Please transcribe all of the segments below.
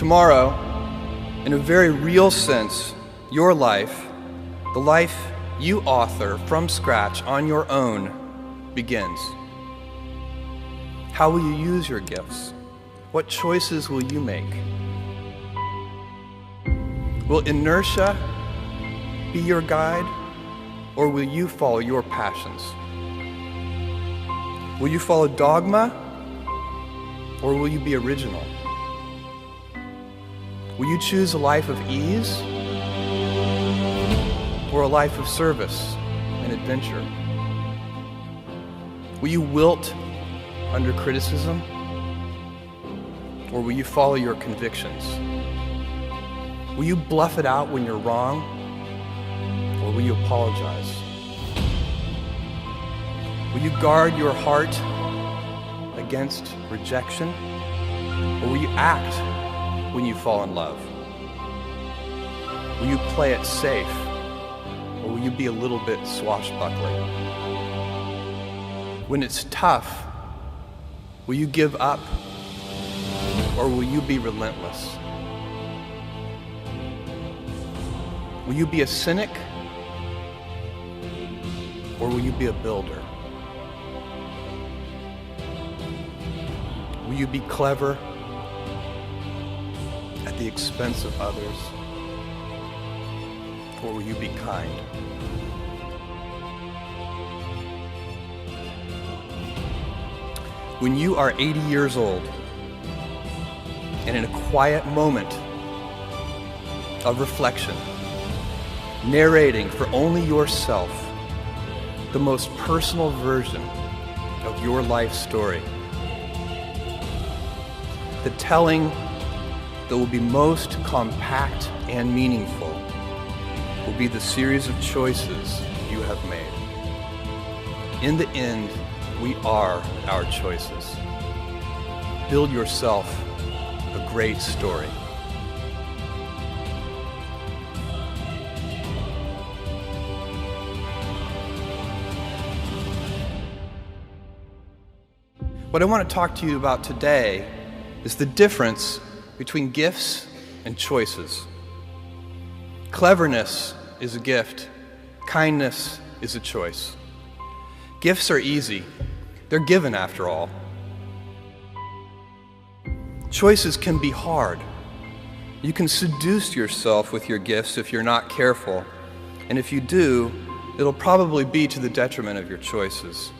Tomorrow, in a very real sense, your life, the life you author from scratch on your own, begins. How will you use your gifts? What choices will you make? Will inertia be your guide, or will you follow your passions? Will you follow dogma, or will you be original? Will you choose a life of ease, or a life of service and adventure? Will you wilt under criticism, or will you follow your convictions? Will you bluff it out when you're wrong, or will you apologize? Will you guard your heart against rejection, or will you act when you fall in love? Will you play it safe, or will you be a little bit swashbuckling? When it's tough, will you give up, or will you be relentless? Will you be a cynic, or will you be a builder? Will you be clever at the expense of others, or will you be kind? When you are 80 years old, and in a quiet moment of reflection, narrating for only yourself the most personal version of your life story, the telling that will be most compact and meaningful will be the series of choices you have made. In the end, we are our choices. Build yourself a great story. What I want to talk to you about today is the difference between gifts and choices. Cleverness is a gift. Kindness is a choice. Gifts are easy. They're given after all. Choices can be hard. You can seduce yourself with your gifts if you're not careful, and if you do, it'll probably be to the detriment of your choices.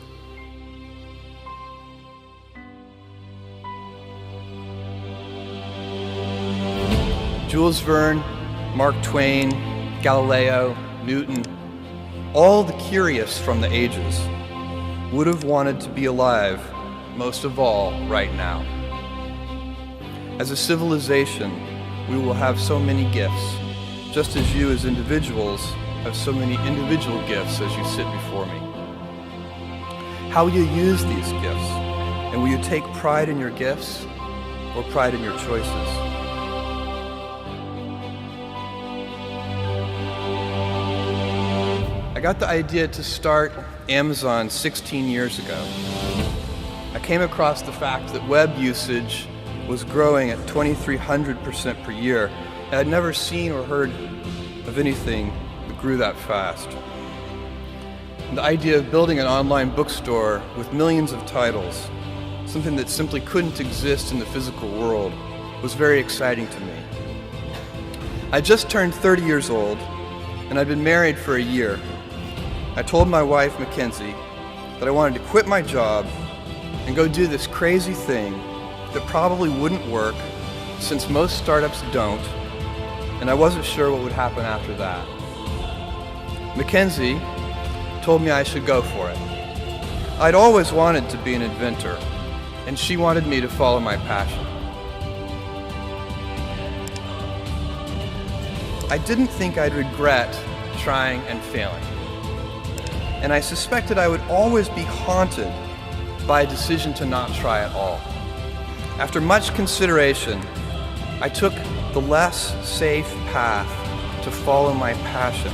Jules Verne, Mark Twain, Galileo, Newton, all the curious from the ages would have wanted to be alive, most of all, right now. As a civilization, we will have so many gifts, just as you as individuals have so many individual gifts as you sit before me. How will you use these gifts? And will you take pride in your gifts or pride in your choices? I got the idea to start Amazon 16 years ago. I came across the fact that web usage was growing at 2,300% per year, and I'd never seen or heard of anything that grew that fast. And the idea of building an online bookstore with millions of titles, something that simply couldn't exist in the physical world, was very exciting to me. I just turned 30 years old, and I'd been married for a year. I told my wife, Mackenzie, that I wanted to quit my job and go do this crazy thing that probably wouldn't work, since most startups don't, and I wasn't sure what would happen after that. Mackenzie told me I should go for it. I'd always wanted to be an inventor, and she wanted me to follow my passion. I didn't think I'd regret trying and failing, and I suspected I would always be haunted by a decision to not try at all. After much consideration, I took the less safe path to follow my passion,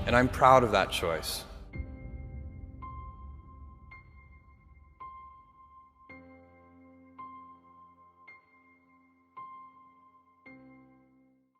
and I'm proud of that choice.